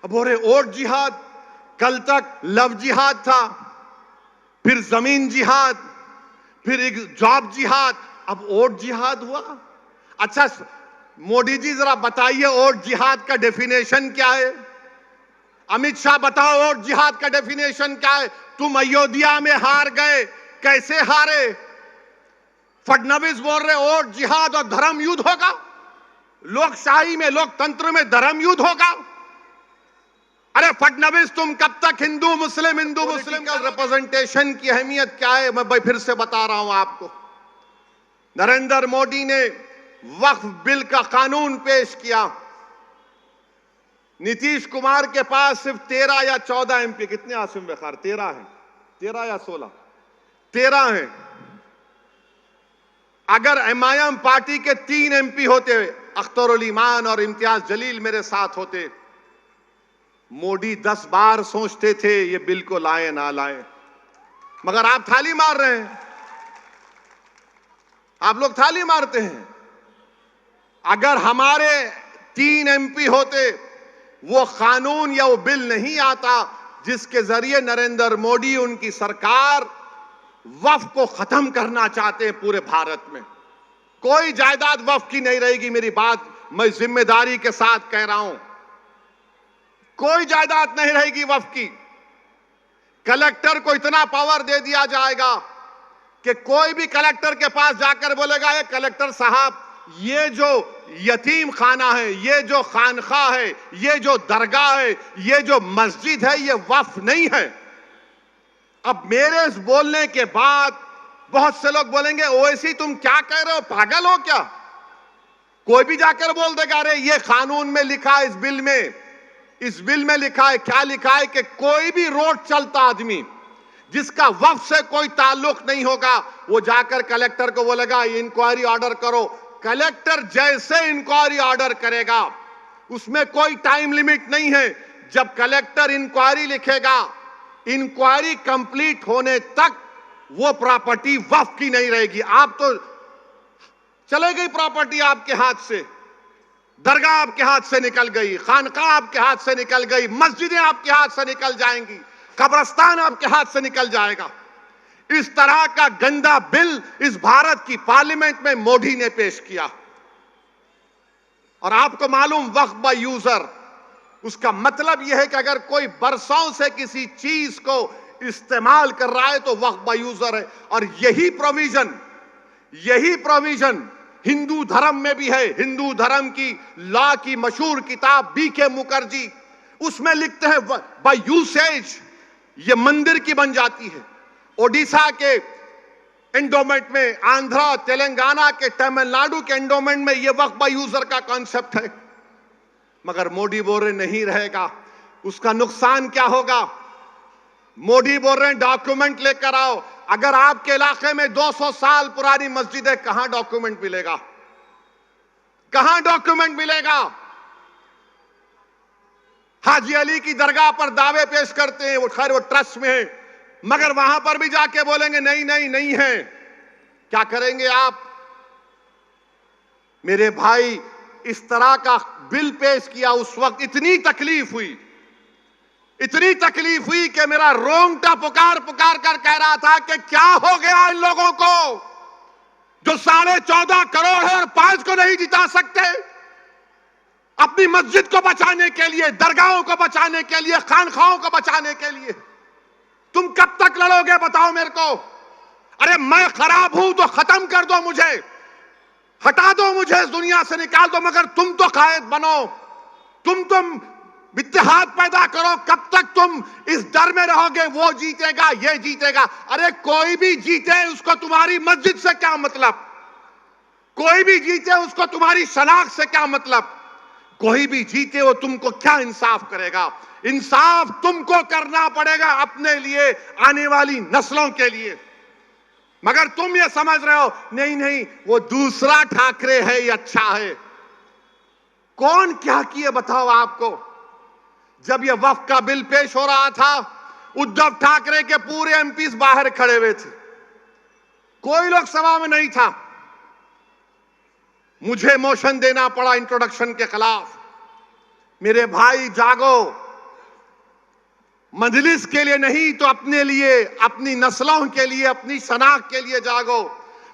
अब बोल रहे वोट जिहाद, कल तक लव जिहाद था, फिर जमीन जिहाद, फिर एक जॉब जिहाद, अब वोट जिहाद हुआ। अच्छा मोदी जी जरा बताइए वोट जिहाद का डेफिनेशन क्या है? अमित शाह बताओ वोट जिहाद का डेफिनेशन क्या है? तुम अयोध्या में हार गए, कैसे हारे? फडणवीस बोल रहे वोट जिहाद और धर्म युद्ध होगा। लोकशाही में, लोकतंत्र में धर्म युद्ध होगा। अरे फडणवीस तुम कब तक हिंदू मुस्लिम का रिप्रेजेंटेशन की अहमियत क्या है मैं फिर से बता रहा हूं आपको। नरेंद्र मोदी ने वक्फ बिल का कानून पेश किया। नीतीश कुमार के पास सिर्फ 13 या 14 एमपी, कितने आसिम बेखार? 13 हैं, 13 या 16, 13 हैं। अगर एमआईएम पार्टी के 3 एमपी होते, अख्तरुल ईमान और इम्तियाज जलील मेरे साथ होते, मोदी 10 बार सोचते थे ये बिल को लाए ना लाए, मगर आप थाली मार रहे हैं। आप लोग थाली मारते हैं। अगर हमारे 3 एमपी होते, वो कानून या वो बिल नहीं आता जिसके जरिए नरेंद्र मोदी उनकी सरकार वक्फ को खत्म करना चाहते हैं पूरे भारत में। कोई जायदाद वक्फ की नहीं रहेगी, मेरी बात मैं जिम्मेदारी के साथ कह रहा हूं। कोई जायदाद नहीं रहेगी वक्फ की। कलेक्टर को इतना पावर दे दिया जाएगा कि कोई भी कलेक्टर के पास जाकर बोलेगा ये कलेक्टर साहब ये जो यतीम खाना है, ये जो खानखा है, ये जो दरगाह है, ये जो मस्जिद है, ये वक्फ नहीं है। अब मेरे इस बोलने के बाद बहुत से लोग बोलेंगे ओवैसी तुम क्या कह रहे हो, पागल हो क्या? कोई भी जाकर बोल देगा अरे ये कानून में लिखा है, इस बिल में लिखा है। क्या लिखा है कि कोई भी रोड चलता आदमी जिसका वक्फ से कोई ताल्लुक नहीं होगा, वो जाकर कलेक्टर को बोलेगा इंक्वायरी ऑर्डर करो। कलेक्टर जैसे इंक्वायरी ऑर्डर करेगा, उसमें कोई टाइम लिमिट नहीं है। जब कलेक्टर इंक्वायरी लिखेगा, इंक्वायरी कंप्लीट होने तक वो प्रॉपर्टी वक्फ की नहीं रहेगी। आप तो चले गई प्रॉपर्टी आपके हाथ से, दरगाह आपके हाथ से निकल गई, खानका आपके हाथ से निकल गई, मस्जिदें आपके हाथ से निकल जाएंगी, कब्रिस्तान आपके हाथ से निकल जाएगा। इस तरह का गंदा बिल इस भारत की पार्लियामेंट में मोदी ने पेश किया। और आपको मालूम वक्फ बाय यूजर, उसका मतलब यह है कि अगर कोई बरसों से किसी चीज को इस्तेमाल कर रहा है तो वक्फ बाय यूजर है। और यही प्रोविजन हिंदू धर्म में भी है। हिंदू धर्म की लॉ की मशहूर किताब बीके मुखर्जी, उसमें लिखते हैं बाय यूसेज ये मंदिर की बन जाती है। ओडिशा के एंडोमेंट में, आंध्रा, तेलंगाना के, तमिलनाडु के एंडोमेंट में ये वक्फ बाय यूजर का कॉन्सेप्ट है। मगर मोदी बोल रहे नहीं रहेगा। उसका नुकसान क्या होगा? मोदी बोल रहे हैं डॉक्यूमेंट लेकर आओ। अगर आपके इलाके में 200 साल पुरानी मस्जिद है, कहां डॉक्यूमेंट मिलेगा? कहां डॉक्यूमेंट मिलेगा? हाजी अली की दरगाह पर दावे पेश करते हैं, वो खैर वो ट्रस्ट में है, मगर वहां पर भी जाके बोलेंगे नहीं है। क्या करेंगे आप? मेरे भाई, इस तरह का बिल पेश किया, उस वक्त इतनी तकलीफ हुई कि मेरा रोंगटा पुकार कर कह रहा था कि क्या हो गया इन लोगों को जो 14.5 करोड़ है और 5 को नहीं जिता सकते। अपनी मस्जिद को बचाने के लिए, दरगाहों को बचाने के लिए, खानखाओं को बचाने के लिए तुम कब तक लड़ोगे बताओ मेरे को? अरे मैं खराब हूं तो खत्म कर दो मुझे, हटा दो मुझे, इस दुनिया से निकाल दो, मगर तुम तो कायद बनो, तुम इत्तेहाद पैदा करो। कब तक तुम इस डर में रहोगे वो जीतेगा, ये जीतेगा? अरे कोई भी जीते उसको तुम्हारी मस्जिद से क्या मतलब? कोई भी जीते उसको तुम्हारी शनाख्त से क्या मतलब? कोई भी जीते वो तुमको क्या इंसाफ करेगा? इंसाफ तुमको करना पड़ेगा अपने लिए, आने वाली नस्लों के लिए। मगर तुम ये समझ रहे हो नहीं वो दूसरा ठाकरे है, ये अच्छा है। कौन क्या किए बताओ आपको? जब ये वक्फ का बिल पेश हो रहा था, उद्धव ठाकरे के पूरे एमपीज बाहर खड़े हुए थे, कोई लोग सभा में नहीं था। मुझे मोशन देना पड़ा इंट्रोडक्शन के खिलाफ। मेरे भाई जागो, मजलिस के लिए नहीं तो अपने लिए, अपनी नस्लों के लिए, अपनी शनाख्त के लिए जागो।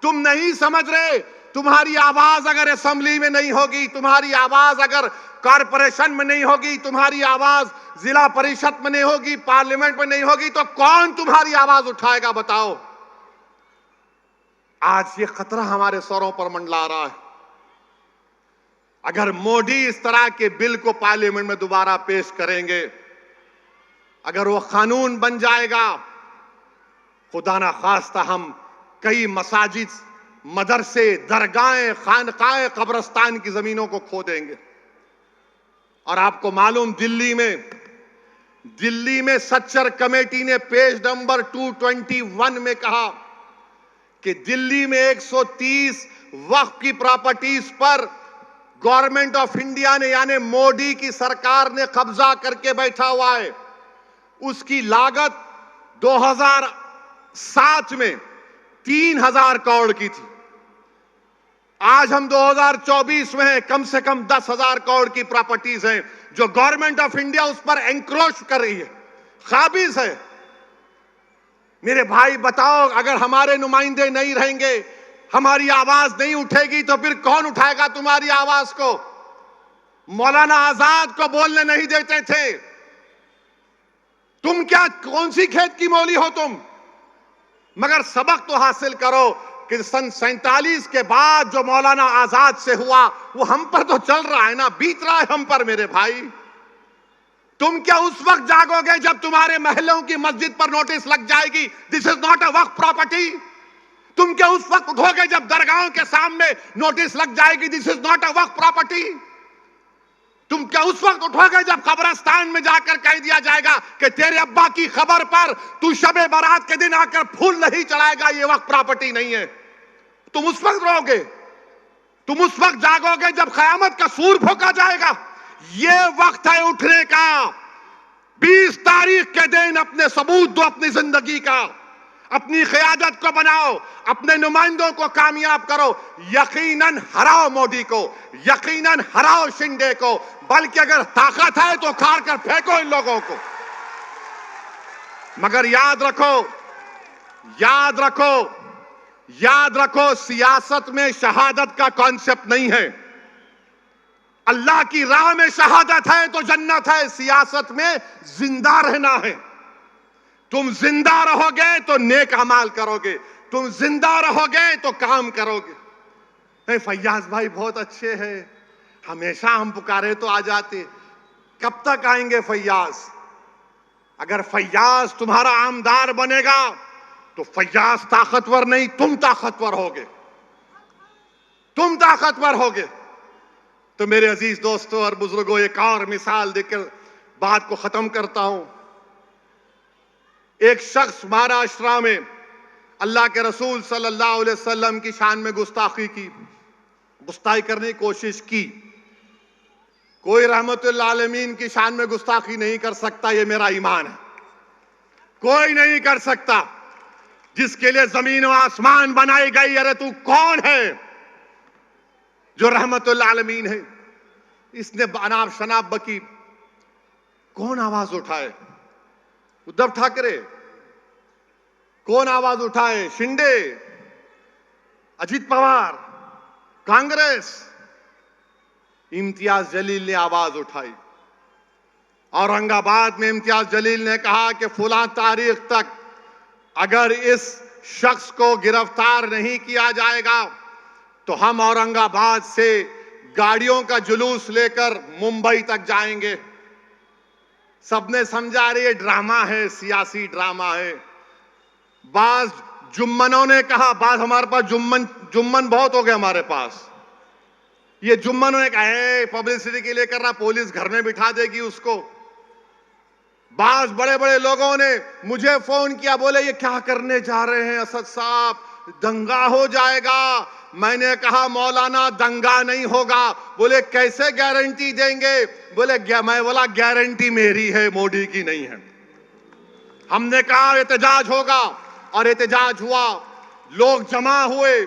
तुम नहीं समझ रहे, तुम्हारी आवाज अगर असेंबली में नहीं होगी, तुम्हारी आवाज अगर कॉरपोरेशन में नहीं होगी, तुम्हारी आवाज जिला परिषद में नहीं होगी, पार्लियामेंट में नहीं होगी, तो कौन तुम्हारी आवाज उठाएगा बताओ। आज ये खतरा हमारे सरों पर मंडला रहा है। अगर मोदी इस तरह के बिल को पार्लियामेंट में दोबारा पेश करेंगे, अगर वो कानून बन जाएगा, खुदा ना खास्ता हम कई मसाजिद, मदरसे, दरगाहें, खानकाएं, कब्रिस्तान की जमीनों को खो देंगे। और आपको मालूम, दिल्ली में सच्चर कमेटी ने पेज नंबर 221 में कहा कि दिल्ली में 130 वक्फ की प्रॉपर्टीज पर गवर्नमेंट ऑफ इंडिया ने, यानी मोदी की सरकार ने कब्जा करके बैठा हुआ है। उसकी लागत 2007 में 3000 करोड़ की थी। आज हम 2024 में हैं, कम से कम 10,000 करोड़ की प्रॉपर्टीज हैं जो गवर्नमेंट ऑफ इंडिया उस पर एंक्रोच कर रही है, काबिज है। मेरे भाई बताओ, अगर हमारे नुमाइंदे नहीं रहेंगे, हमारी आवाज नहीं उठेगी, तो फिर कौन उठाएगा तुम्हारी आवाज को? मौलाना आजाद को बोलने नहीं देते थे। तुम क्या, कौन सी खेत की मौली हो तुम? मगर सबक तो हासिल करो कि सन 47 के बाद जो मौलाना आजाद से हुआ वो हम पर तो चल रहा है ना, बीत रहा है हम पर। मेरे भाई, तुम क्या उस वक्त जागोगे जब तुम्हारे महलों की मस्जिद पर नोटिस लग जाएगी, this is not a Waqf property? तुम क्या उस वक्त उठोगे जब दरगाहों के सामने नोटिस लग जाएगी, this is not a Waqf property? तुम क्या उस वक्त उठोगे जब कब्रिस्तान में जाकर कह दिया जाएगा कि तेरे अब्बा की खबर पर तू शबे बारात के दिन आकर फूल नहीं चढ़ाएगा, ये वक्त प्रॉपर्टी नहीं है? तुम उस वक्त रोगे, तुम उस वक्त जागोगे जब कयामत का सूर फूंका जाएगा। ये वक्त है उठने का। 20 तारीख के दिन अपने सबूत दो, अपनी जिंदगी का, अपनी क़यादत को बनाओ, अपने नुमाइंदों को कामयाब करो। यकीनन हराओ मोदी को, यकीनन हराओ शिंदे को, बल्कि अगर ताकत है तो उखाड़ कर फेंको इन लोगों को। मगर याद रखो, याद रखो, याद रखो, सियासत में शहादत का कॉन्सेप्ट नहीं है। अल्लाह की राह में शहादत है तो जन्नत है, सियासत में जिंदा रहना है। तुम जिंदा रहोगे तो नेक अमाल करोगे, तुम जिंदा रहोगे तो काम करोगे। फैयाज भाई बहुत अच्छे हैं, हमेशा हम पुकारे तो आ जाते। कब तक आएंगे फैयाज? अगर फैयाज तुम्हारा आमदार बनेगा तो फैयाज ताकतवर नहीं, तुम ताकतवर होगे, तुम ताकतवर होगे। तो मेरे अजीज दोस्तों और बुजुर्गों, एक और मिसाल देकर बात को खत्म करता हूं। एक शख्स महाराष्ट्र में अल्लाह के रसूल सल्लल्लाहु अलैहि वसल्लम की शान में गुस्ताखी करने की कोशिश की। कोई रहमतुल आलमीन की शान में गुस्ताखी नहीं कर सकता, ये मेरा ईमान है। कोई नहीं कर सकता। जिसके लिए जमीन और आसमान बनाई गई, अरे तू कौन है जो रहमतुल आलमीन है? इसने अनाब शनाब बकी, कौन आवाज उठाए? उद्धव ठाकरे? कौन आवाज उठाए? शिंदे, अजित पवार, कांग्रेस? इम्तियाज जलील ने आवाज उठाई। औरंगाबाद में इम्तियाज जलील ने कहा कि फुला तारीख तक अगर इस शख्स को गिरफ्तार नहीं किया जाएगा तो हम औरंगाबाद से गाड़ियों का जुलूस लेकर मुंबई तक जाएंगे। सबने समझा रहे ये ड्रामा है, सियासी ड्रामा है। बाज जुम्मनों ने कहा, बाज हमारे पास जुम्मन बहुत हो गए हमारे पास। ये जुम्मनों ने कहा पब्लिसिटी के लिए कर रहा, पुलिस घर में बिठा देगी उसको। बाज बड़े बड़े लोगों ने मुझे फोन किया, बोले ये क्या करने जा रहे हैं असद साहब, दंगा हो जाएगा। मैंने कहा मौलाना दंगा नहीं होगा। बोले कैसे गारंटी देंगे? मैं बोला गारंटी मेरी है, मोदी की नहीं है। हमने कहा एहतजाज होगा और एहतजाज हुआ, लोग जमा हुए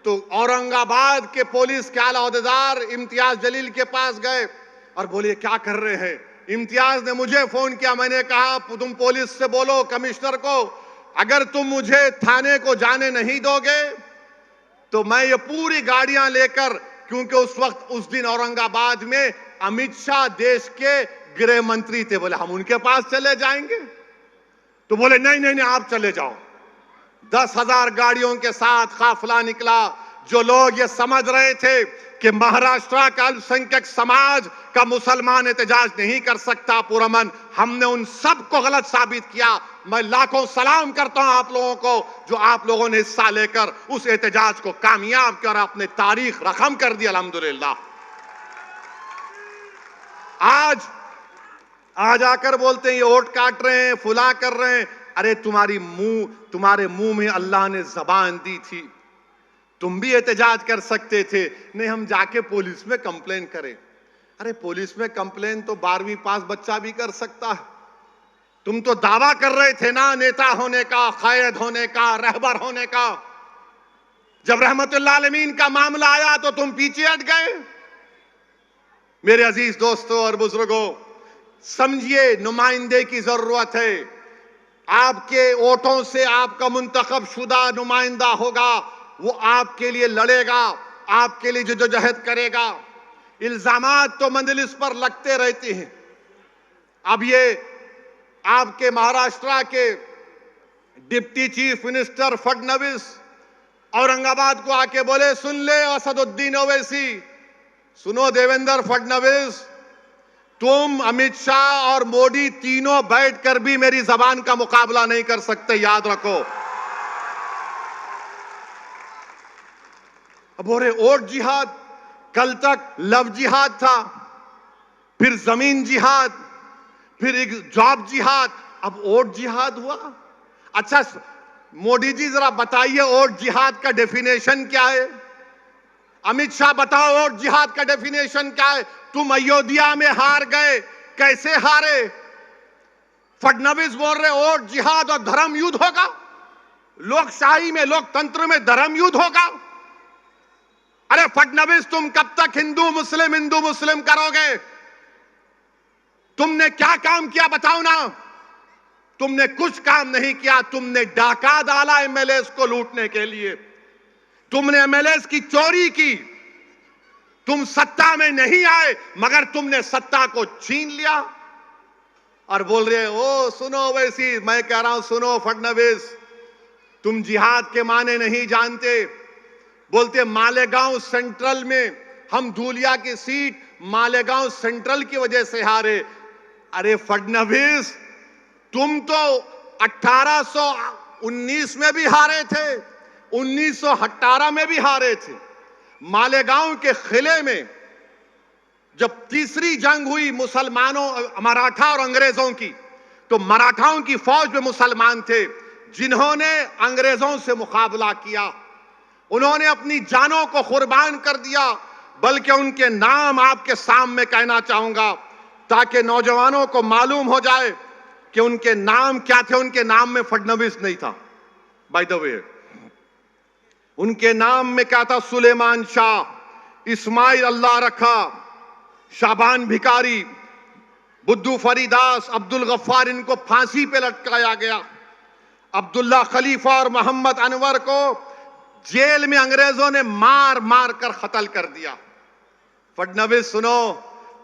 तो औरंगाबाद के पुलिस के आला ओहदेदार इम्तियाज जलील के पास गए और बोले क्या कर रहे हैं? इम्तियाज ने मुझे फोन किया, मैंने कहा तुम पुलिस से बोलो, कमिश्नर को, अगर तुम मुझे थाने को जाने नहीं दोगे तो मैं ये पूरी गाड़ियां लेकर, क्योंकि उस वक्त उस दिन औरंगाबाद में अमित शाह देश के गृह मंत्री थे, बोले हम उनके पास चले जाएंगे। तो बोले नहीं नहीं नहीं, आप चले जाओ। 10,000 गाड़ियों के साथ काफिला निकला। जो लोग ये समझ रहे थे कि महाराष्ट्र का अल्पसंख्यक समाज का मुसलमान एहतजाज नहीं कर सकता पुरअमन, हमने उन सबको गलत साबित किया। मैं लाखों सलाम करता हूं आप लोगों को जो आप लोगों ने हिस्सा लेकर उस एहतजाज को कामयाब किया और अपने तारीख रकम कर दी। अल्हम्दुलिल्लाह। आज आकर बोलते हैं ये वोट काट रहे हैं, फुला कर रहे हैं। अरे तुम्हारे मुंह में अल्लाह ने जबान दी थी, तुम भी एहतजाज कर सकते थे। नहीं, हम जाके पुलिस में कंप्लेन करें। अरे पुलिस में कंप्लेन तो 12वीं पास बच्चा भी कर सकता है। तुम तो दावा कर रहे थे ना नेता होने का, कायद होने का, रहबर होने का। जब रहमतुल्लाह आलमीन का मामला आया तो तुम पीछे हट गए। मेरे अजीज दोस्तों और बुजुर्गों, समझिए नुमाइंदे की जरूरत है। आपके वोटों से आपका मुंतखब शुदा नुमाइंदा होगा, वो आपके लिए लड़ेगा, आपके लिए जद्दोजहद करेगा। इल्जामात तो मंजलिस पर लगते रहते हैं। अब ये आपके महाराष्ट्र के deputy chief minister Fadnavis Aurangabad को आके बोले, सुन ले असदुद्दीन ओवैसी, सुनो देवेंद्र फडणवीस, तुम अमित शाह और मोदी तीनों बैठकर भी मेरी जबान का मुकाबला नहीं कर सकते, याद रखो। अब बोले वोट जिहाद, कल तक लव जिहाद था, फिर जमीन जिहाद, फिर एक जॉब जिहाद, अब वोट जिहाद हुआ। अच्छा मोदी जी जरा बताइए वोट जिहाद का डेफिनेशन क्या है? अमित शाह बताओ वोट जिहाद का डेफिनेशन क्या है? तुम अयोध्या में हार गए, कैसे हारे? फडणवीस बोल रहे वोट जिहाद और धर्म युद्ध होगा। लोकशाही में, लोकतंत्र में धर्म युद्ध होगा। अरे फडणवीस, तुम कब तक हिंदू मुस्लिम करोगे? तुमने क्या काम किया बताओ ना। तुमने कुछ काम नहीं किया। तुमने डाका डाला एमएलएस को लूटने के लिए, तुमने एमएलएस की चोरी की। तुम सत्ता में नहीं आए मगर तुमने सत्ता को छीन लिया और बोल रहे ओ सुनो वैसी। मैं कह रहा हूं सुनो फडणवीस, तुम जिहाद के माने नहीं जानते। बोलते मालेगांव सेंट्रल में हम धूलिया की सीट मालेगांव सेंट्रल की वजह से हारे। अरे फडणवीस, तुम तो 1819 में भी हारे थे, 1918 में भी हारे थे। मालेगांव के किले में जब तीसरी जंग हुई मुसलमानों, मराठा और अंग्रेजों की, तो मराठाओं की फौज में मुसलमान थे जिन्होंने अंग्रेजों से मुकाबला किया। उन्होंने अपनी जानों को कुर्बान कर दिया। बल्कि उनके नाम आपके सामने कहना चाहूंगा ताकि नौजवानों को मालूम हो जाए कि उनके नाम क्या थे। उनके नाम में फडणवीस नहीं था, बाय द वे। उनके नाम में क्या था? सुलेमान शाह, इस्माइल अल्लाह रखा, शाबान भिकारी, बुद्धू फरीदास, अब्दुल गफ्फार, इनको फांसी पे लटकाया गया। अब्दुल्ला खलीफा और मोहम्मद अनवर को जेल में अंग्रेजों ने मार मार कर कत्ल कर दिया। फडणवीस सुनो,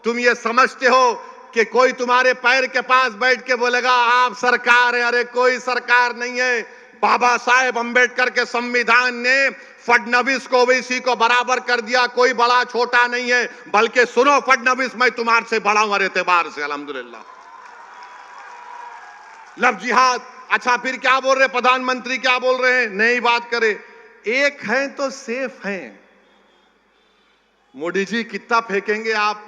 तुम ये समझते हो कि कोई तुम्हारे पैर के पास बैठ के बोलेगा आप सरकार है? अरे कोई सरकार नहीं है। बाबा साहेब अंबेडकर के संविधान ने फडणवीस को ओवैसी को बराबर कर दिया। कोई बड़ा छोटा नहीं है। बल्कि सुनो फडणवीस, मैं तुम्हारे से बड़ा हूं हर एतबार से, अल्हम्दुलिल्लाह। लव जिहाद। अच्छा फिर क्या बोल रहे प्रधानमंत्री, क्या बोल रहे हैं? नई बात करें, एक है तो सेफ हैं। मोदी जी कितना फेंकेंगे आप?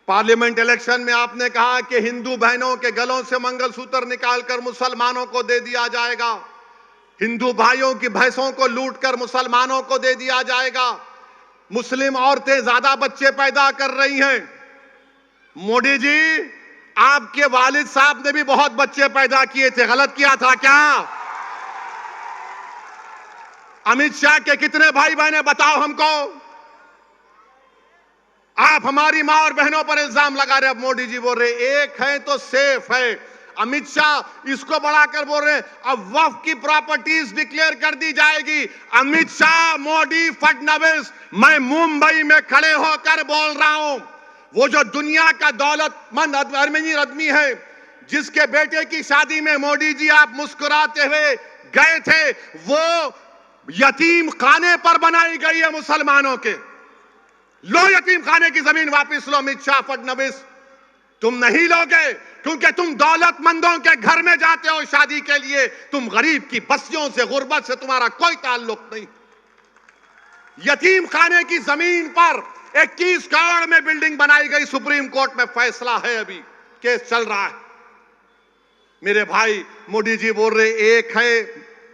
पार्लियामेंट इलेक्शन में आपने कहा कि हिंदू बहनों के गलों से मंगलसूत्र निकालकर मुसलमानों को दे दिया जाएगा, हिंदू भाइयों की भैंसों को लूटकर मुसलमानों को दे दिया जाएगा, मुस्लिम औरतें ज्यादा बच्चे पैदा कर रही हैं। मोदी जी, आपके वालिद साहब ने भी बहुत बच्चे पैदा किए थे, गलत किया था क्या? अमित शाह के कितने भाई बहन बताओ हमको? आप हमारी मां और बहनों पर इल्जाम लगा रहे। अब मोदी जी बोल रहे एक है तो सेफ है। अमित शाह इसको बढ़ाकर बोल रहे हैं अब वक्फ की प्रॉपर्टीज डिक्लेयर कर दी जाएगी। अमित शाह, मोदी, फडणवीस, मैं मुंबई में खड़े होकर बोल रहा हूं, वो जो दुनिया का दौलतमंद अमीर आदमी है जिसके बेटे की शादी में मोदी जी आप मुस्कुराते हुए गए थे, वो यतीम खाने पर बनाई गई है मुसलमानों के। लो यतीम खाने की जमीन वापस लो। अमित शाह, फडणवीस, तुम नहीं लोगे क्योंकि तुम दौलतमंदों के घर में जाते हो शादी के लिए। तुम गरीब की बस्तियों से, गुर्बत से तुम्हारा कोई ताल्लुक नहीं। यतीम खाने की जमीन पर 21 करोड़ में बिल्डिंग बनाई गई। सुप्रीम कोर्ट में फैसला है, अभी केस चल रहा है। मेरे भाई, मोदी जी बोल रहे एक है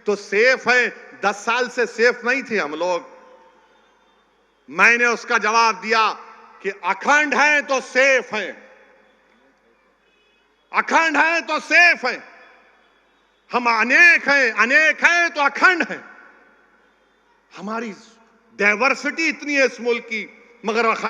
तो सेफ है। 10 साल से सेफ नहीं थे हम लोग। मैंने उसका जवाब दिया कि अखंड है तो सेफ है, अखंड है तो सेफ है। हम अनेक हैं तो अखंड हैं। हमारी डाइवर्सिटी इतनी है इस मुल्क की, मगर